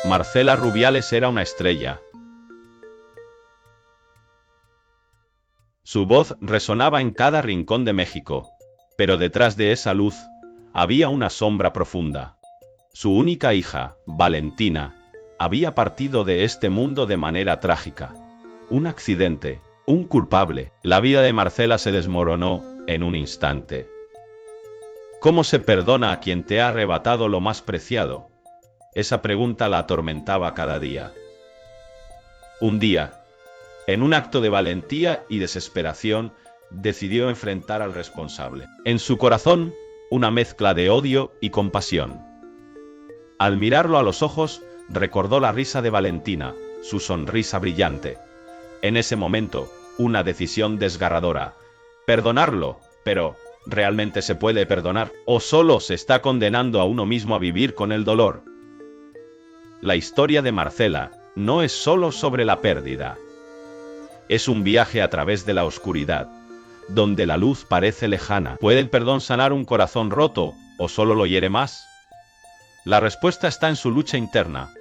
Marcela Rubiales era una estrella. Su voz resonaba en cada rincón de México, pero detrás de esa luz había una sombra profunda. Su única hija, Valentina, había partido de este mundo de manera trágica. Un accidente, un culpable. La vida de Marcela se desmoronó en un instante. ¿Cómo se perdona a quien te ha arrebatado lo más preciado? Esa pregunta la atormentaba cada día. Un día, en un acto de valentía y desesperación, decidió enfrentar al responsable. En su corazón, una mezcla de odio y compasión. Al mirarlo a los ojos, recordó la risa de Valentina, su sonrisa brillante. En ese momento, una decisión desgarradora. Perdonarlo, pero ¿realmente se puede perdonar? ¿O solo se está condenando a uno mismo a vivir con el dolor? La historia de Marcela no es solo sobre la pérdida. Es un viaje a través de la oscuridad, donde la luz parece lejana. ¿Puede el perdón sanar un corazón roto o solo lo hiere más? La respuesta está en su lucha interna,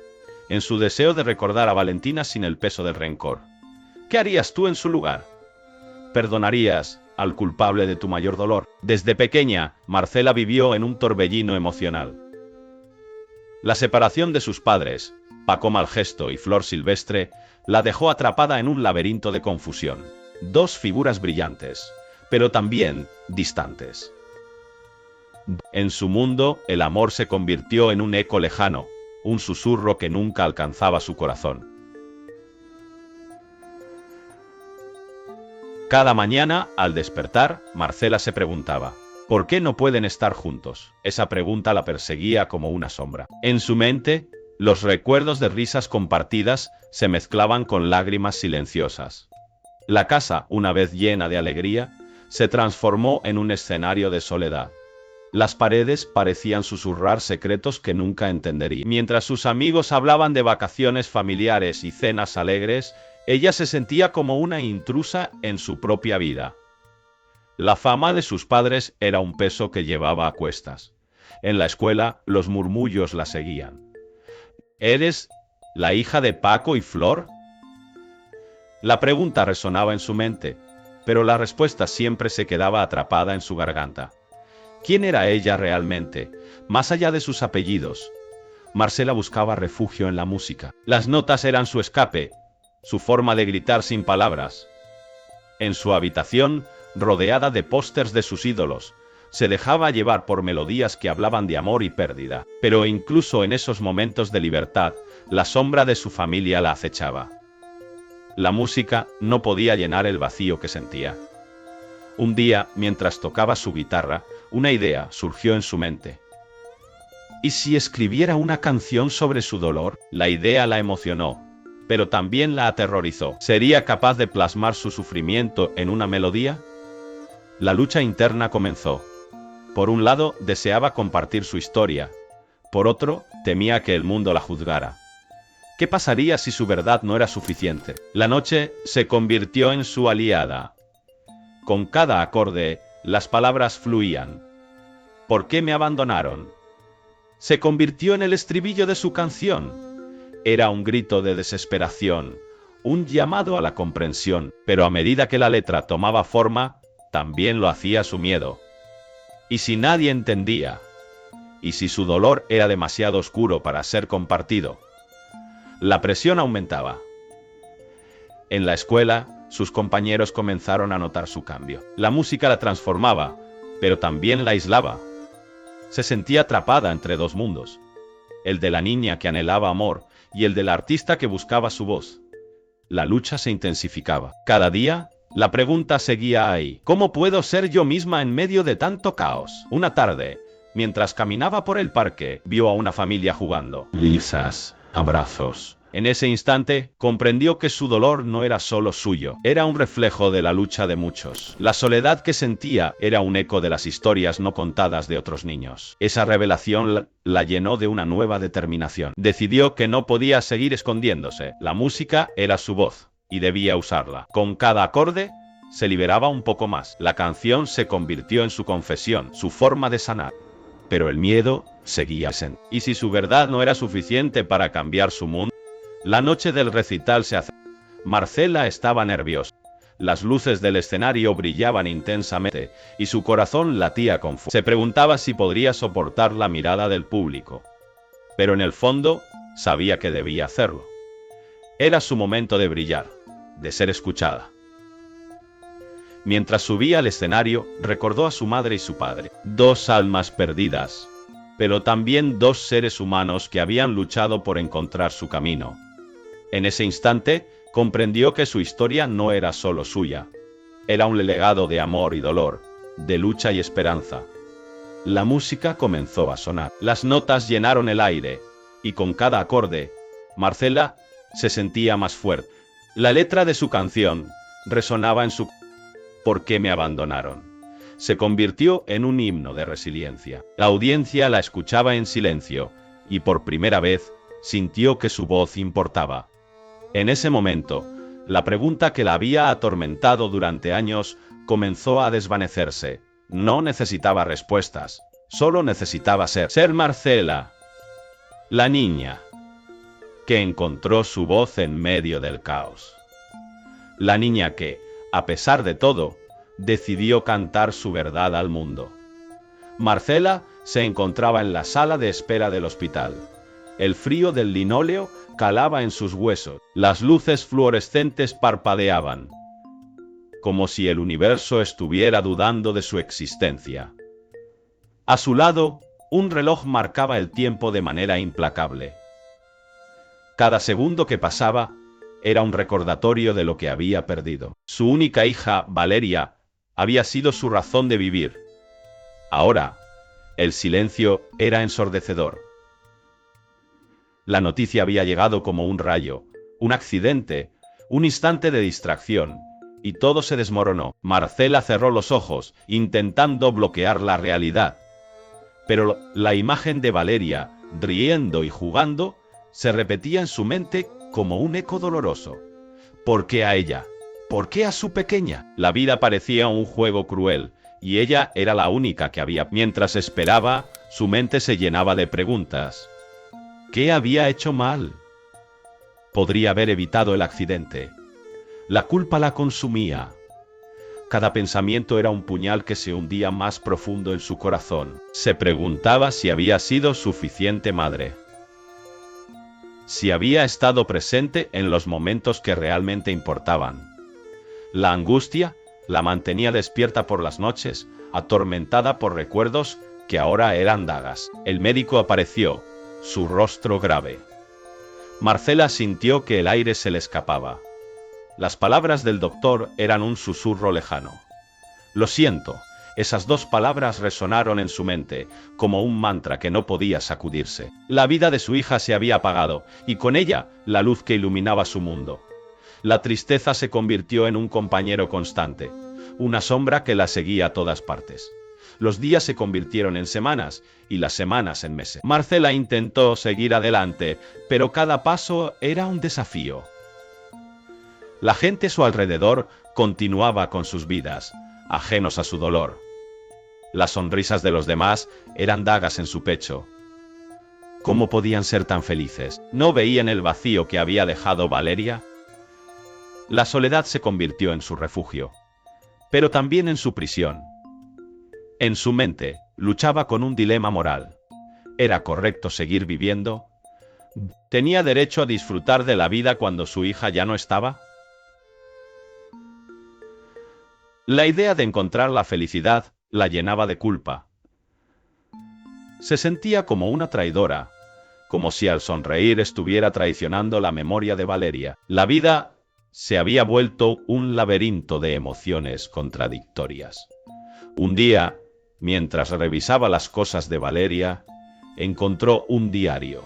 en su deseo de recordar a Valentina sin el peso del rencor. ¿Qué harías tú en su lugar? ¿Perdonarías al culpable de tu mayor dolor? Desde pequeña, Marcela vivió en un torbellino emocional. La separación de sus padres, Paco Malgesto y Flor Silvestre, la dejó atrapada en un laberinto de confusión. Dos figuras brillantes, pero también distantes. En su mundo, el amor se convirtió en un eco lejano, un susurro que nunca alcanzaba su corazón. Cada mañana, al despertar, Marcela se preguntaba, ¿por qué no pueden estar juntos? Esa pregunta la perseguía como una sombra. En su mente, los recuerdos de risas compartidas se mezclaban con lágrimas silenciosas. La casa, una vez llena de alegría, se transformó en un escenario de soledad. Las paredes parecían susurrar secretos que nunca entendería. Mientras sus amigos hablaban de vacaciones familiares y cenas alegres, ella se sentía como una intrusa en su propia vida. La fama de sus padres era un peso que llevaba a cuestas. En la escuela, los murmullos la seguían. ¿Eres la hija de Paco y Flor? La pregunta resonaba en su mente, pero la respuesta siempre se quedaba atrapada en su garganta. ¿Quién era ella realmente, más allá de sus apellidos? Marcela buscaba refugio en la música. Las notas eran su escape, su forma de gritar sin palabras. En su habitación, rodeada de pósters de sus ídolos, se dejaba llevar por melodías que hablaban de amor y pérdida. Pero incluso en esos momentos de libertad, la sombra de su familia la acechaba. La música no podía llenar el vacío que sentía. Un día, mientras tocaba su guitarra, una idea surgió en su mente. ¿Y si escribiera una canción sobre su dolor? La idea la emocionó, pero también la aterrorizó. ¿Sería capaz de plasmar su sufrimiento en una melodía? La lucha interna comenzó. Por un lado, deseaba compartir su historia. Por otro, temía que el mundo la juzgara. ¿Qué pasaría si su verdad no era suficiente? La noche se convirtió en su aliada. Con cada acorde, las palabras fluían. ¿Por qué me abandonaron? Se convirtió en el estribillo de su canción. Era un grito de desesperación, un llamado a la comprensión, pero a medida que la letra tomaba forma, también lo hacía su miedo. ¿Y si nadie entendía? ¿Y si su dolor era demasiado oscuro para ser compartido? La presión aumentaba. En la escuela, sus compañeros comenzaron a notar su cambio. La música la transformaba, pero también la aislaba. Se sentía atrapada entre dos mundos, el de la niña que anhelaba amor y el del artista que buscaba su voz. La lucha se intensificaba. Cada día, la pregunta seguía ahí. ¿Cómo puedo ser yo misma en medio de tanto caos? Una tarde, mientras caminaba por el parque, vio a una familia jugando. Risas, abrazos. En ese instante, comprendió que su dolor no era solo suyo, era un reflejo de la lucha de muchos. La soledad que sentía era un eco de las historias no contadas de otros niños. Esa revelación la llenó de una nueva determinación. Decidió que no podía seguir escondiéndose. La música era su voz, y debía usarla. Con cada acorde, se liberaba un poco más. La canción se convirtió en su confesión, su forma de sanar. pero el miedo seguía presente. ¿Y si su verdad no era suficiente para cambiar su mundo? La noche del recital se acercaba. Marcela estaba nerviosa. Las luces del escenario brillaban intensamente, y su corazón latía con fuerza. Se preguntaba si podría soportar la mirada del público. Pero en el fondo, sabía que debía hacerlo. Era su momento de brillar, de ser escuchada. Mientras subía al escenario, recordó a su madre y su padre. Dos almas perdidas, pero también dos seres humanos que habían luchado por encontrar su camino. En ese instante, comprendió que su historia no era solo suya. Era un legado de amor y dolor, de lucha y esperanza. La música comenzó a sonar. Las notas llenaron el aire, y con cada acorde, Marcela se sentía más fuerte. La letra de su canción resonaba en su ¿por qué me abandonaron? Se convirtió en un himno de resiliencia. La audiencia la escuchaba en silencio, y por primera vez sintió que su voz importaba. En ese momento, la pregunta que la había atormentado durante años comenzó a desvanecerse. No necesitaba respuestas, solo necesitaba ser Marcela, la niña, que encontró su voz en medio del caos. La niña que, a pesar de todo, decidió cantar su verdad al mundo. Marcela se encontraba en la sala de espera del hospital. El frío del linóleo calaba en sus huesos. Las luces fluorescentes parpadeaban, como si el universo estuviera dudando de su existencia. A su lado, un reloj marcaba el tiempo de manera implacable. Cada segundo que pasaba era un recordatorio de lo que había perdido. Su única hija, Valeria, había sido su razón de vivir. Ahora, el silencio era ensordecedor. La noticia había llegado como un rayo, un accidente, un instante de distracción, y todo se desmoronó. Marcela cerró los ojos, intentando bloquear la realidad. Pero la imagen de Valeria, riendo y jugando, se repetía en su mente como un eco doloroso. ¿Por qué a ella? ¿Por qué a su pequeña? La vida parecía un juego cruel, y ella era la única que había. Mientras esperaba, su mente se llenaba de preguntas. ¿Qué había hecho mal? Podría haber evitado el accidente. La culpa la consumía. Cada pensamiento era un puñal que se hundía más profundo en su corazón. Se preguntaba si había sido suficiente madre. Si había estado presente en los momentos que realmente importaban. La angustia la mantenía despierta por las noches, atormentada por recuerdos que ahora eran dagas. El médico apareció, su rostro grave. Marcela sintió que el aire se le escapaba. Las palabras del doctor eran un susurro lejano. Lo siento. Esas dos palabras resonaron en su mente, como un mantra que no podía sacudirse. La vida de su hija se había apagado, y con ella, la luz que iluminaba su mundo. La tristeza se convirtió en un compañero constante, una sombra que la seguía a todas partes. Los días se convirtieron en semanas, y las semanas en meses. Marcela intentó seguir adelante, pero cada paso era un desafío. La gente a su alrededor continuaba con sus vidas, ajenos a su dolor. Las sonrisas de los demás eran dagas en su pecho. ¿Cómo podían ser tan felices? ¿No veían el vacío que había dejado Valeria? La soledad se convirtió en su refugio, pero también en su prisión. En su mente, luchaba con un dilema moral. ¿Era correcto seguir viviendo? ¿Tenía derecho a disfrutar de la vida cuando su hija ya no estaba? La idea de encontrar la felicidad la llenaba de culpa. Se sentía como una traidora, como si al sonreír estuviera traicionando la memoria de Valeria. La vida se había vuelto un laberinto de emociones contradictorias. Un día, mientras revisaba las cosas de Valeria, encontró un diario.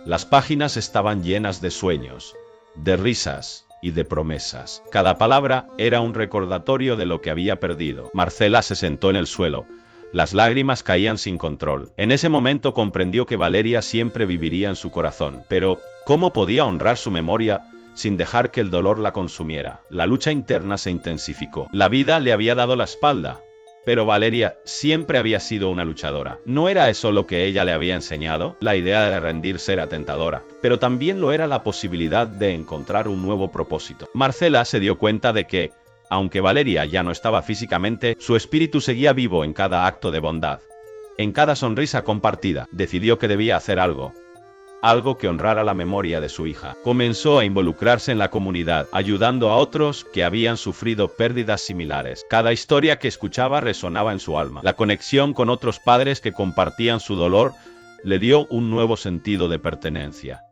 Las páginas estaban llenas de sueños, de risas y de promesas. Cada palabra era un recordatorio de lo que había perdido. Marcela se sentó en el suelo. Las lágrimas caían sin control. En ese momento comprendió que Valeria siempre viviría en su corazón. Pero, ¿cómo podía honrar su memoria sin dejar que el dolor la consumiera? La lucha interna se intensificó. La vida le había dado la espalda. Pero Valeria siempre había sido una luchadora. ¿No era eso lo que ella le había enseñado? La idea de rendirse era tentadora, pero también lo era la posibilidad de encontrar un nuevo propósito. Marcela se dio cuenta de que, aunque Valeria ya no estaba físicamente, su espíritu seguía vivo en cada acto de bondad. En cada sonrisa compartida. Decidió que debía hacer algo que honrara la memoria de su hija. Comenzó a involucrarse en la comunidad, ayudando a otros que habían sufrido pérdidas similares. Cada historia que escuchaba resonaba en su alma. La conexión con otros padres que compartían su dolor le dio un nuevo sentido de pertenencia.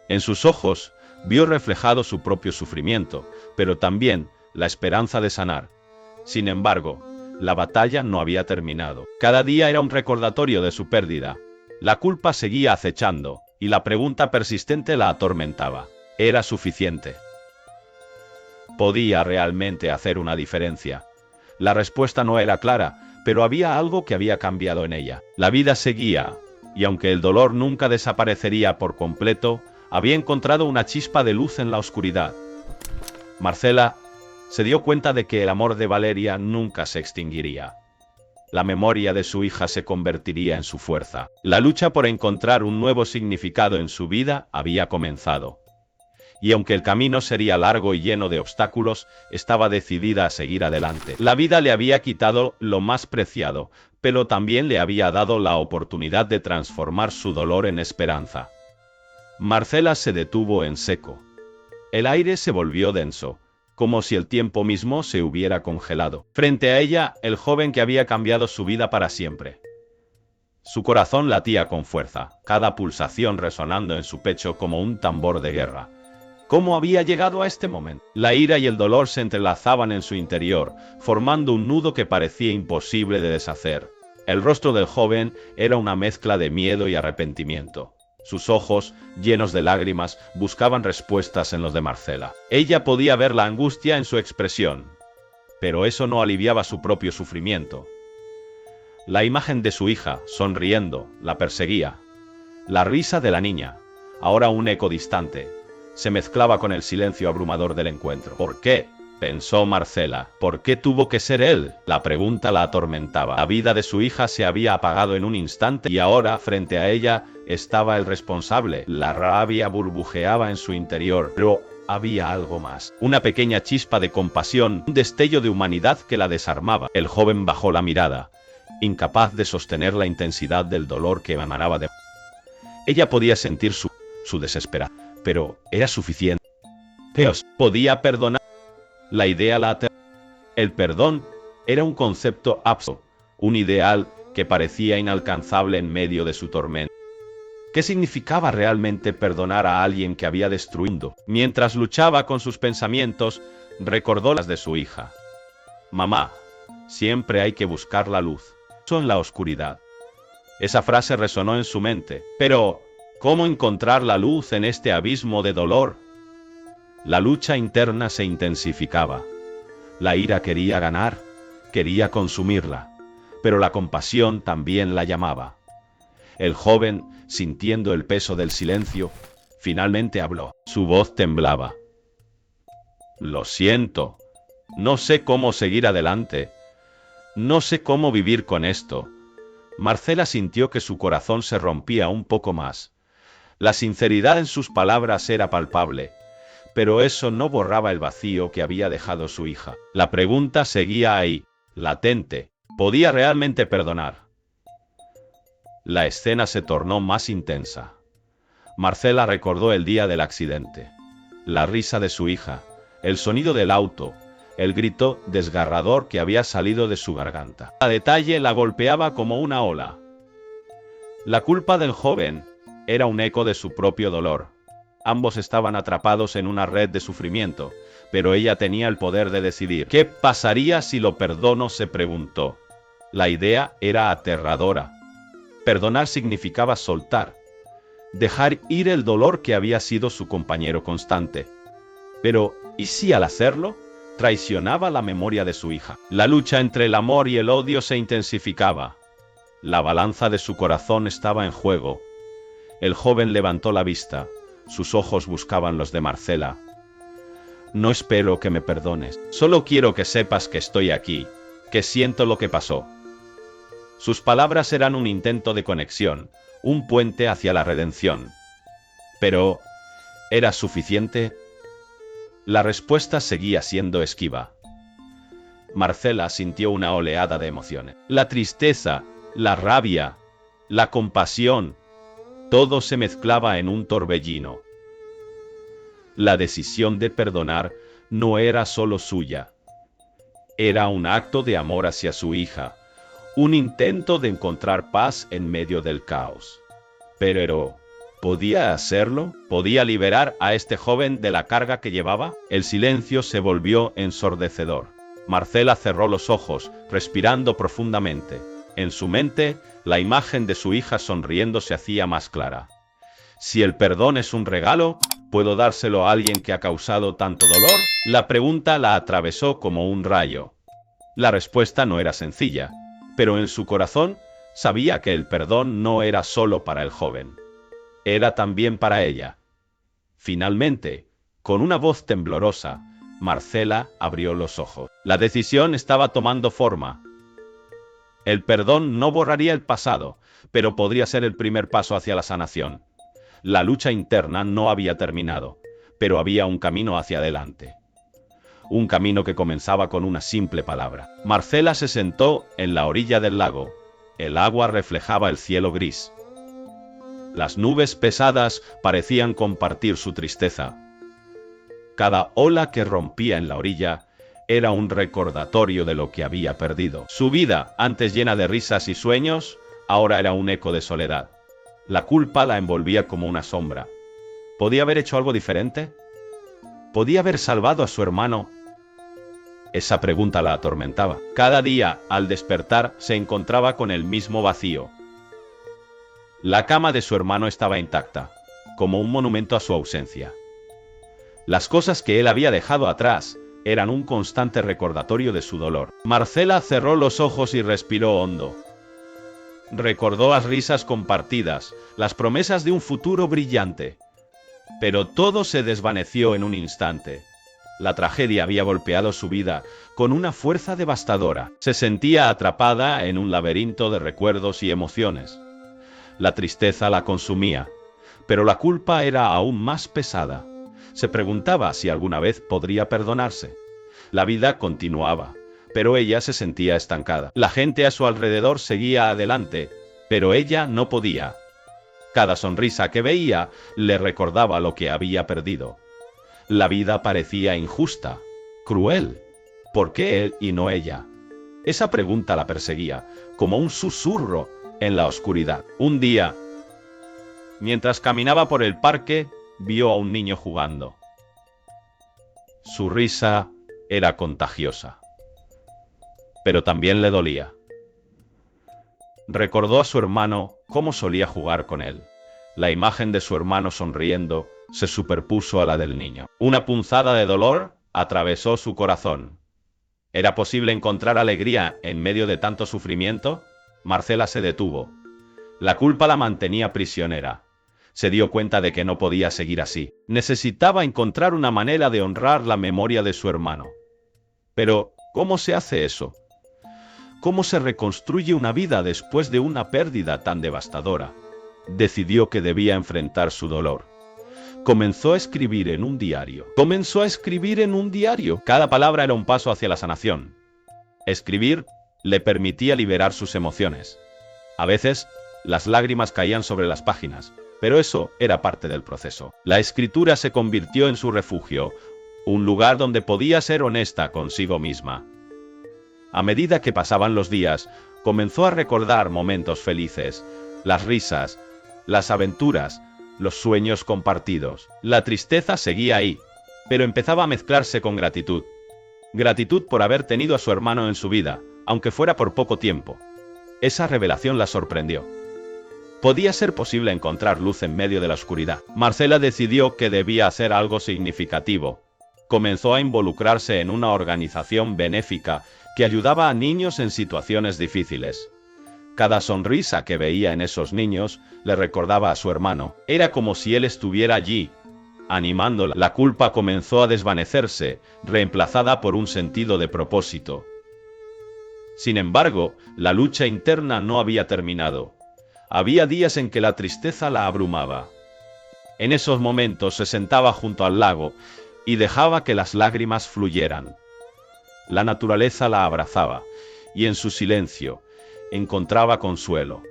En sus ojos vio reflejado su propio sufrimiento, pero también la esperanza de sanar. Sin embargo, la batalla no había terminado. Cada día era un recordatorio de su pérdida. La culpa seguía acechando, y la pregunta persistente la atormentaba. ¿Era suficiente? ¿Podía realmente hacer una diferencia? La respuesta no era clara, pero había algo que había cambiado en ella. La vida seguía, y aunque el dolor nunca desaparecería por completo, había encontrado una chispa de luz en la oscuridad. Marcela se dio cuenta de que el amor de Valeria nunca se extinguiría. La memoria de su hija se convertiría en su fuerza. La lucha por encontrar un nuevo significado en su vida había comenzado. Y aunque el camino sería largo y lleno de obstáculos, estaba decidida a seguir adelante. La vida le había quitado lo más preciado, pero también le había dado la oportunidad de transformar su dolor en esperanza. Marcela se detuvo en seco. El aire se volvió denso, como si el tiempo mismo se hubiera congelado. Frente a ella, el joven que había cambiado su vida para siempre. Su corazón latía con fuerza, cada pulsación resonando en su pecho como un tambor de guerra. ¿Cómo había llegado a este momento? La ira y el dolor se entrelazaban en su interior, formando un nudo que parecía imposible de deshacer. El rostro del joven era una mezcla de miedo y arrepentimiento. Sus ojos, llenos de lágrimas, buscaban respuestas en los de Marcela. Ella podía ver la angustia en su expresión, pero eso no aliviaba su propio sufrimiento. La imagen de su hija, sonriendo, la perseguía. La risa de la niña, ahora un eco distante, se mezclaba con el silencio abrumador del encuentro. ¿Por qué?, pensó Marcela. ¿Por qué tuvo que ser él? La pregunta la atormentaba. La vida de su hija se había apagado en un instante y ahora, frente a ella, estaba el responsable. La rabia burbujeaba en su interior, pero había algo más. Una pequeña chispa de compasión, un destello de humanidad que la desarmaba. El joven bajó la mirada, incapaz de sostener la intensidad del dolor que emanaba de... Ella podía sentir su desesperación, pero era suficiente. Dios podía perdonar. La idea la aterraba. El perdón era un concepto abstracto, un ideal que parecía inalcanzable en medio de su tormento. ¿Qué significaba realmente perdonar a alguien que había destruido? Mientras luchaba con sus pensamientos, recordó las de su hija. Mamá, siempre hay que buscar la luz, incluso en la oscuridad. Esa frase resonó en su mente. Pero, ¿cómo encontrar la luz en este abismo de dolor? La lucha interna se intensificaba. La ira quería ganar, quería consumirla, pero la compasión también la llamaba. El joven, sintiendo el peso del silencio, finalmente habló. Su voz temblaba. Lo siento. No sé cómo seguir adelante. No sé cómo vivir con esto. Marcela sintió que su corazón se rompía un poco más. La sinceridad en sus palabras era palpable, pero eso no borraba el vacío que había dejado su hija. La pregunta seguía ahí, latente. ¿Podía realmente perdonar? La escena se tornó más intensa. Marcela recordó el día del accidente, la risa de su hija, el sonido del auto, el grito desgarrador que había salido de su garganta. Cada detalle la golpeaba como una ola. La culpa del joven era un eco de su propio dolor. Ambos estaban atrapados en una red de sufrimiento, pero ella tenía el poder de decidir. ¿Qué pasaría si lo perdono?, se preguntó. La idea era aterradora. Perdonar significaba soltar, dejar ir el dolor que había sido su compañero constante. Pero, ¿y si al hacerlo, traicionaba la memoria de su hija? La lucha entre el amor y el odio se intensificaba. La balanza de su corazón estaba en juego. El joven levantó la vista. Sus ojos buscaban los de Marcela. No espero que me perdones. Solo quiero que sepas que estoy aquí, que siento lo que pasó. Sus palabras eran un intento de conexión, un puente hacia la redención. Pero, ¿era suficiente? La respuesta seguía siendo esquiva. Marcela sintió una oleada de emociones. La tristeza, la rabia, la compasión, todo se mezclaba en un torbellino. La decisión de perdonar no era solo suya. Era un acto de amor hacia su hija, un intento de encontrar paz en medio del caos. Pero, ¿podía hacerlo? ¿Podía liberar a este joven de la carga que llevaba? El silencio se volvió ensordecedor. Marcela cerró los ojos, respirando profundamente. En su mente, la imagen de su hija sonriendo se hacía más clara. Si el perdón es un regalo, ¿puedo dárselo a alguien que ha causado tanto dolor? La pregunta la atravesó como un rayo. La respuesta no era sencilla, pero en su corazón sabía que el perdón no era solo para el joven. Era también para ella. Finalmente, con una voz temblorosa, Marcela abrió los ojos. La decisión estaba tomando forma. El perdón no borraría el pasado, pero podría ser el primer paso hacia la sanación. La lucha interna no había terminado, pero había un camino hacia adelante. Un camino que comenzaba con una simple palabra. Marcela se sentó en la orilla del lago. El agua reflejaba el cielo gris. Las nubes pesadas parecían compartir su tristeza. Cada ola que rompía en la orilla era un recordatorio de lo que había perdido. Su vida, antes llena de risas y sueños, ahora era un eco de soledad. La culpa la envolvía como una sombra. ¿Podía haber hecho algo diferente? ¿Podía haber salvado a su hermano? Esa pregunta la atormentaba. Cada día, al despertar, se encontraba con el mismo vacío. La cama de su hermano estaba intacta, como un monumento a su ausencia. Las cosas que él había dejado atrás eran un constante recordatorio de su dolor. Marcela cerró los ojos y respiró hondo. Recordó las risas compartidas, las promesas de un futuro brillante. Pero todo se desvaneció en un instante. La tragedia había golpeado su vida con una fuerza devastadora. Se sentía atrapada en un laberinto de recuerdos y emociones. La tristeza la consumía, pero la culpa era aún más pesada. Se preguntaba si alguna vez podría perdonarse. La vida continuaba, pero ella se sentía estancada. La gente a su alrededor seguía adelante, pero ella no podía. Cada sonrisa que veía le recordaba lo que había perdido. La vida parecía injusta, cruel. ¿Por qué él y no ella? Esa pregunta la perseguía, como un susurro en la oscuridad. Un día, mientras caminaba por el parque, vio a un niño jugando. Su risa era contagiosa, pero también le dolía. Recordó a su hermano cómo solía jugar con él. La imagen de su hermano sonriendo se superpuso a la del niño. Una punzada de dolor atravesó su corazón. ¿Era posible encontrar alegría en medio de tanto sufrimiento? Marcela se detuvo. La culpa la mantenía prisionera. Se dio cuenta de que no podía seguir así. Necesitaba encontrar una manera de honrar la memoria de su hermano. Pero, ¿cómo se hace eso? ¿Cómo se reconstruye una vida después de una pérdida tan devastadora? Decidió que debía enfrentar su dolor. Comenzó a escribir en un diario. Cada palabra era un paso hacia la sanación. Escribir le permitía liberar sus emociones. A veces, las lágrimas caían sobre las páginas, pero eso era parte del proceso. La escritura se convirtió en su refugio, un lugar donde podía ser honesta consigo misma. A medida que pasaban los días, comenzó a recordar momentos felices, las risas, las aventuras, los sueños compartidos. La tristeza seguía ahí, pero empezaba a mezclarse con gratitud. Gratitud por haber tenido a su hermano en su vida, aunque fuera por poco tiempo. Esa revelación la sorprendió. Podía ser posible encontrar luz en medio de la oscuridad. Marcela decidió que debía hacer algo significativo. Comenzó a involucrarse en una organización benéfica que ayudaba a niños en situaciones difíciles. Cada sonrisa que veía en esos niños le recordaba a su hermano. Era como si él estuviera allí, animándola. La culpa comenzó a desvanecerse, reemplazada por un sentido de propósito. Sin embargo, la lucha interna no había terminado. Había días en que la tristeza la abrumaba. En esos momentos se sentaba junto al lago y dejaba que las lágrimas fluyeran. La naturaleza la abrazaba y en su silencio encontraba consuelo.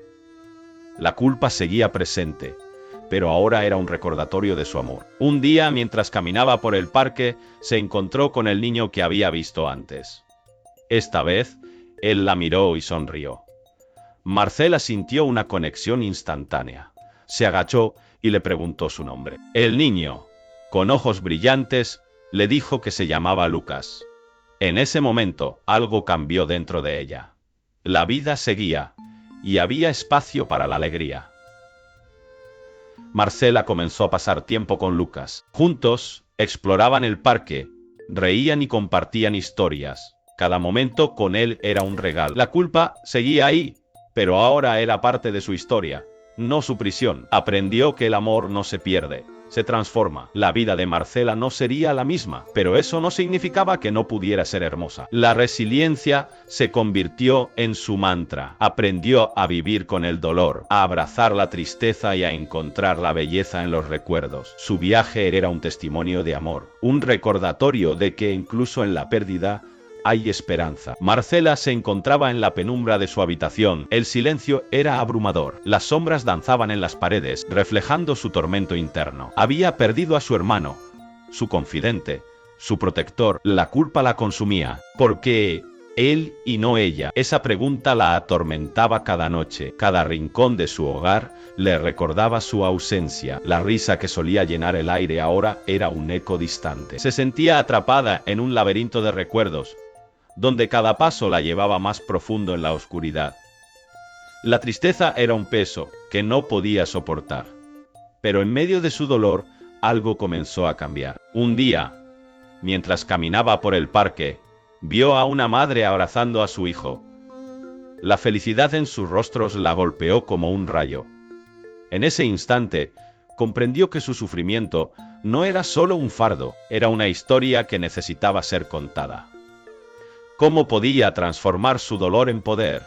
La culpa seguía presente, pero ahora era un recordatorio de su amor. Un día, mientras caminaba por el parque, se encontró con el niño que había visto antes. Esta vez, él la miró y sonrió. Marcela sintió una conexión instantánea. Se agachó y le preguntó su nombre. El niño, con ojos brillantes, le dijo que se llamaba Lucas. En ese momento, algo cambió dentro de ella. La vida seguía, y había espacio para la alegría. Marcela comenzó a pasar tiempo con Lucas. Juntos, exploraban el parque, reían y compartían historias. Cada momento con él era un regalo. La culpa seguía ahí, pero ahora era parte de su historia, no su prisión. Aprendió que el amor no se pierde, se transforma. La vida de Marcela no sería la misma, pero eso no significaba que no pudiera ser hermosa. La resiliencia se convirtió en su mantra. Aprendió a vivir con el dolor, a abrazar la tristeza y a encontrar la belleza en los recuerdos. Su viaje era un testimonio de amor, un recordatorio de que incluso en la pérdida hay esperanza. Marcela se encontraba en la penumbra de su habitación. El silencio era abrumador. Las sombras danzaban en las paredes, reflejando su tormento interno. Había perdido a su hermano, su confidente, su protector. La culpa la consumía. ¿Por qué él y no ella? Esa pregunta la atormentaba cada noche. Cada rincón de su hogar le recordaba su ausencia. La risa que solía llenar el aire ahora era un eco distante. Se sentía atrapada en un laberinto de recuerdos, donde cada paso la llevaba más profundo en la oscuridad. La tristeza era un peso que no podía soportar. Pero en medio de su dolor, algo comenzó a cambiar. Un día, mientras caminaba por el parque, vio a una madre abrazando a su hijo. La felicidad en sus rostros la golpeó como un rayo. En ese instante, comprendió que su sufrimiento no era solo un fardo, era una historia que necesitaba ser contada. ¿Cómo podía transformar su dolor en poder?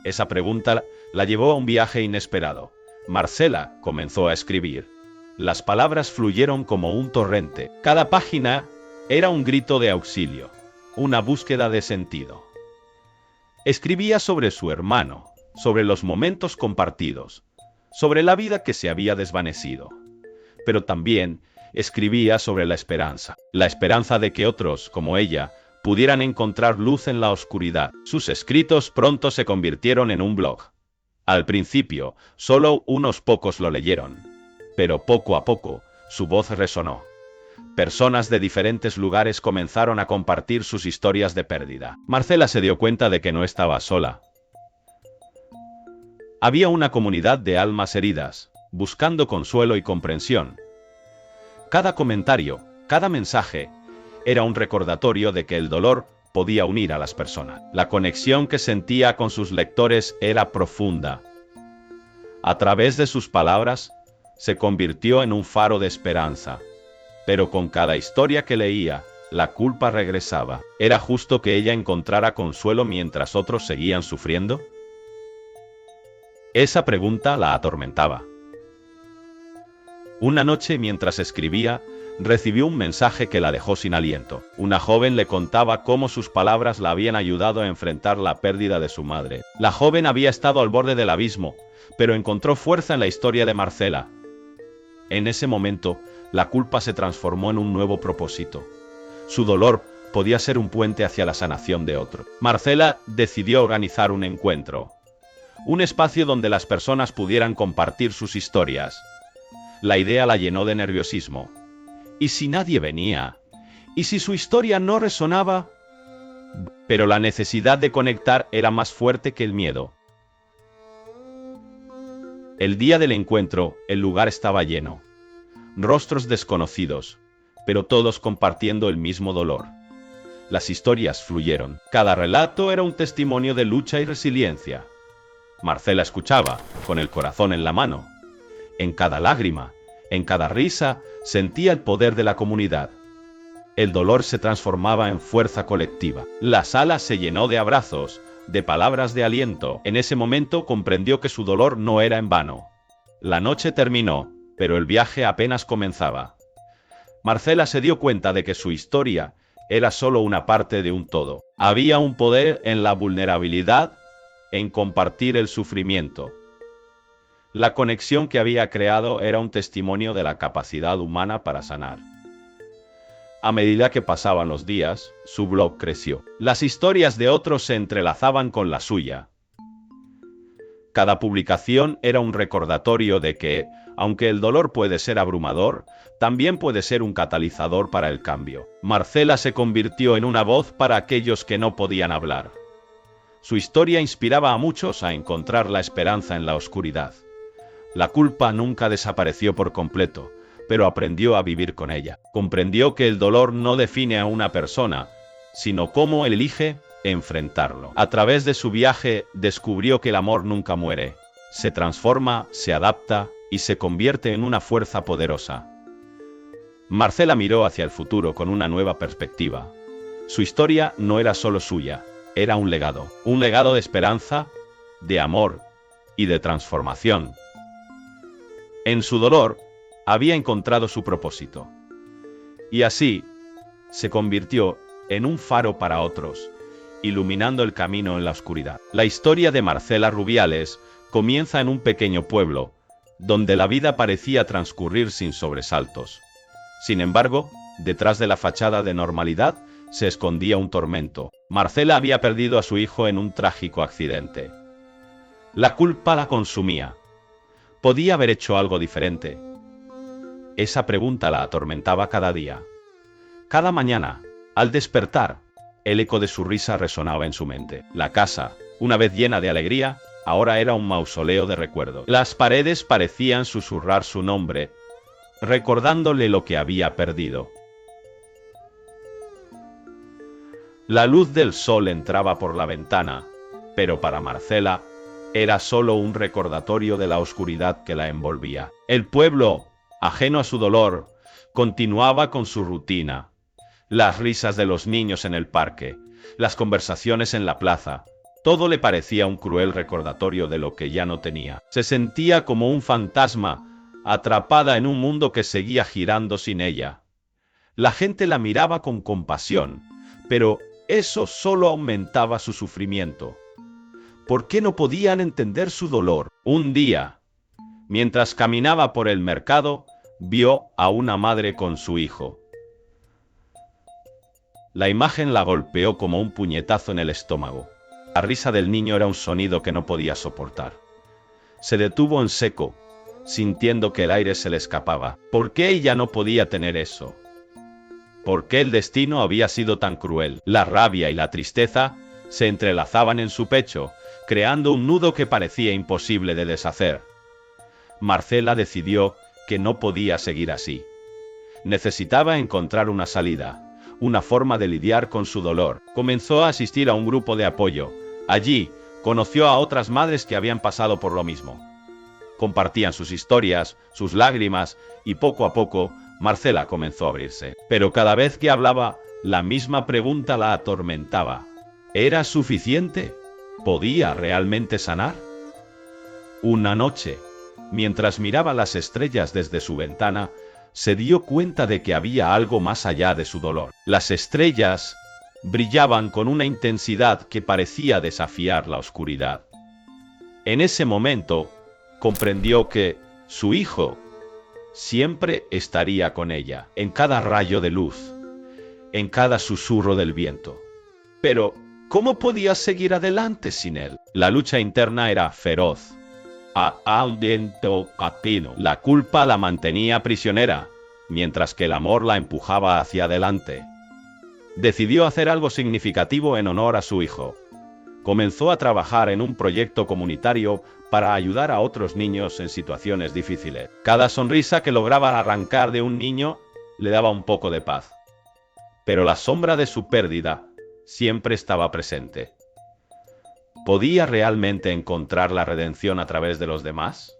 Esa pregunta la llevó a un viaje inesperado. Marcela comenzó a escribir. Las palabras fluyeron como un torrente. Cada página era un grito de auxilio, una búsqueda de sentido. Escribía sobre su hermano, sobre los momentos compartidos, sobre la vida que se había desvanecido. Pero también escribía sobre la esperanza de que otros, como ella, pudieran encontrar luz en la oscuridad. Sus escritos pronto se convirtieron en un blog. Al principio, solo unos pocos lo leyeron, pero poco a poco, su voz resonó. Personas de diferentes lugares comenzaron a compartir sus historias de pérdida. Marcela se dio cuenta de que no estaba sola. Había una comunidad de almas heridas, buscando consuelo y comprensión. Cada comentario, cada mensaje, era un recordatorio de que el dolor podía unir a las personas. La conexión que sentía con sus lectores era profunda. A través de sus palabras, se convirtió en un faro de esperanza. Pero con cada historia que leía, la culpa regresaba. ¿Era justo que ella encontrara consuelo mientras otros seguían sufriendo? Esa pregunta la atormentaba. Una noche, mientras escribía, recibió un mensaje que la dejó sin aliento. Una joven le contaba cómo sus palabras la habían ayudado a enfrentar la pérdida de su madre. La joven había estado al borde del abismo, pero encontró fuerza en la historia de Marcela. En ese momento, la culpa se transformó en un nuevo propósito. Su dolor podía ser un puente hacia la sanación de otro. Marcela decidió organizar un encuentro, un espacio donde las personas pudieran compartir sus historias. La idea la llenó de nerviosismo. ¿Y si nadie venía? ¿Y si su historia no resonaba? Pero la necesidad de conectar era más fuerte que el miedo. El día del encuentro, el lugar estaba lleno. Rostros desconocidos, pero todos compartiendo el mismo dolor. Las historias fluyeron. Cada relato era un testimonio de lucha y resiliencia. Marcela escuchaba, con el corazón en la mano. En cada lágrima, En cada risa sentía el poder de la comunidad. El dolor se transformaba en fuerza colectiva. La sala se llenó de abrazos, de palabras de aliento. En ese momento comprendió que su dolor no era en vano. La noche terminó, pero el viaje apenas comenzaba. Marcela se dio cuenta de que su historia era solo una parte de un todo. Había un poder en la vulnerabilidad, en compartir el sufrimiento. La conexión que había creado era un testimonio de la capacidad humana para sanar. A medida que pasaban los días, su blog creció. Las historias de otros se entrelazaban con la suya. Cada publicación era un recordatorio de que, aunque el dolor puede ser abrumador, también puede ser un catalizador para el cambio. Marcela se convirtió en una voz para aquellos que no podían hablar. Su historia inspiraba a muchos a encontrar la esperanza en la oscuridad. La culpa nunca desapareció por completo, pero aprendió a vivir con ella. Comprendió que el dolor no define a una persona, sino cómo elige enfrentarlo. A través de su viaje descubrió que el amor nunca muere. Se transforma, se adapta y se convierte en una fuerza poderosa. Marcela miró hacia el futuro con una nueva perspectiva. Su historia no era solo suya, era un legado de esperanza, de amor y de transformación. En su dolor, había encontrado su propósito. Y así, se convirtió en un faro para otros, iluminando el camino en la oscuridad. La historia de Marcela Rubiales comienza en un pequeño pueblo, donde la vida parecía transcurrir sin sobresaltos. Sin embargo, detrás de la fachada de normalidad se escondía un tormento. Marcela había perdido a su hijo en un trágico accidente. La culpa la consumía. ¿Podía haber hecho algo diferente? Esa pregunta la atormentaba cada día. Cada mañana, al despertar, el eco de su risa resonaba en su mente. La casa, una vez llena de alegría, ahora era un mausoleo de recuerdos. Las paredes parecían susurrar su nombre, recordándole lo que había perdido. La luz del sol entraba por la ventana, pero para Marcela era solo un recordatorio de la oscuridad que la envolvía. El pueblo, ajeno a su dolor, continuaba con su rutina. Las risas de los niños en el parque, las conversaciones en la plaza, todo le parecía un cruel recordatorio de lo que ya no tenía. Se sentía como un fantasma, atrapada en un mundo que seguía girando sin ella. La gente la miraba con compasión, pero eso solo aumentaba su sufrimiento. ¿Por qué no podían entender su dolor? Un día, mientras caminaba por el mercado, vio a una madre con su hijo. La imagen la golpeó como un puñetazo en el estómago. La risa del niño era un sonido que no podía soportar. Se detuvo en seco, sintiendo que el aire se le escapaba. ¿Por qué ella no podía tener eso? ¿Por qué el destino había sido tan cruel? La rabia y la tristeza se entrelazaban en su pecho, creando un nudo que parecía imposible de deshacer. Marcela decidió que no podía seguir así. Necesitaba encontrar una salida, una forma de lidiar con su dolor. Comenzó a asistir a un grupo de apoyo. Allí, conoció a otras madres que habían pasado por lo mismo. Compartían sus historias, sus lágrimas, y poco a poco, Marcela comenzó a abrirse. Pero cada vez que hablaba, la misma pregunta la atormentaba. ¿Era suficiente? ¿Podía realmente sanar? Una noche, mientras miraba las estrellas desde su ventana, se dio cuenta de que había algo más allá de su dolor. Las estrellas brillaban con una intensidad que parecía desafiar la oscuridad. En ese momento, comprendió que su hijo siempre estaría con ella, en cada rayo de luz, en cada susurro del viento. Pero, ¿cómo podía seguir adelante sin él? La lucha interna era feroz. La culpa la mantenía prisionera, mientras que el amor la empujaba hacia adelante. Decidió hacer algo significativo en honor a su hijo. Comenzó a trabajar en un proyecto comunitario para ayudar a otros niños en situaciones difíciles. Cada sonrisa que lograba arrancar de un niño le daba un poco de paz. Pero la sombra de su pérdida siempre estaba presente. ¿Podía realmente encontrar la redención a través de los demás?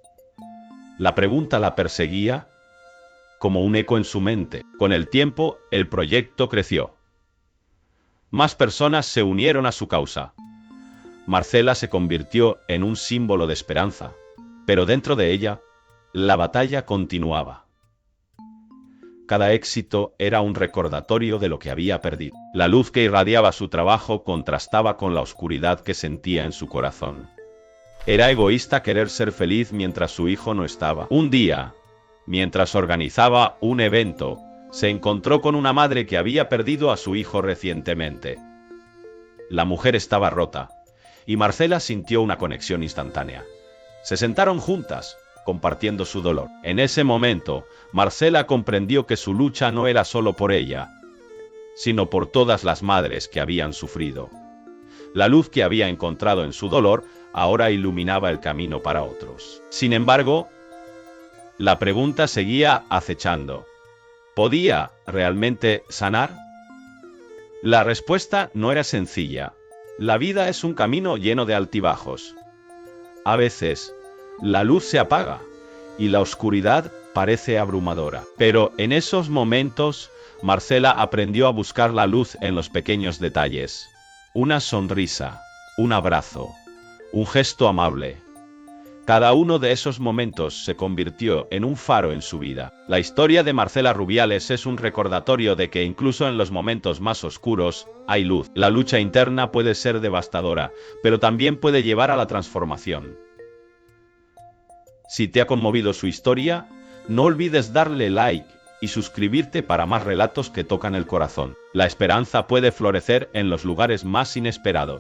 La pregunta la perseguía como un eco en su mente. Con el tiempo, el proyecto creció. Más personas se unieron a su causa. Marcela se convirtió en un símbolo de esperanza, pero dentro de ella, la batalla continuaba. Cada éxito era un recordatorio de lo que había perdido. La luz que irradiaba su trabajo contrastaba con la oscuridad que sentía en su corazón. Era egoísta querer ser feliz mientras su hijo no estaba. Un día, mientras organizaba un evento, se encontró con una madre que había perdido a su hijo recientemente. La mujer estaba rota, y Marcela sintió una conexión instantánea. Se sentaron juntas, compartiendo su dolor. En ese momento, Marcela comprendió que su lucha no era solo por ella, sino por todas las madres que habían sufrido. La luz que había encontrado en su dolor ahora iluminaba el camino para otros. Sin embargo, la pregunta seguía acechando. ¿Podía realmente sanar? La respuesta no era sencilla. La vida es un camino lleno de altibajos. A veces, la luz se apaga y la oscuridad parece abrumadora. Pero en esos momentos, Marcela aprendió a buscar la luz en los pequeños detalles. Una sonrisa, un abrazo, un gesto amable. Cada uno de esos momentos se convirtió en un faro en su vida. La historia de Marcela Rubiales es un recordatorio de que incluso en los momentos más oscuros hay luz. La lucha interna puede ser devastadora, pero también puede llevar a la transformación. Si te ha conmovido su historia, no olvides darle like y suscribirte para más relatos que tocan el corazón. La esperanza puede florecer en los lugares más inesperados.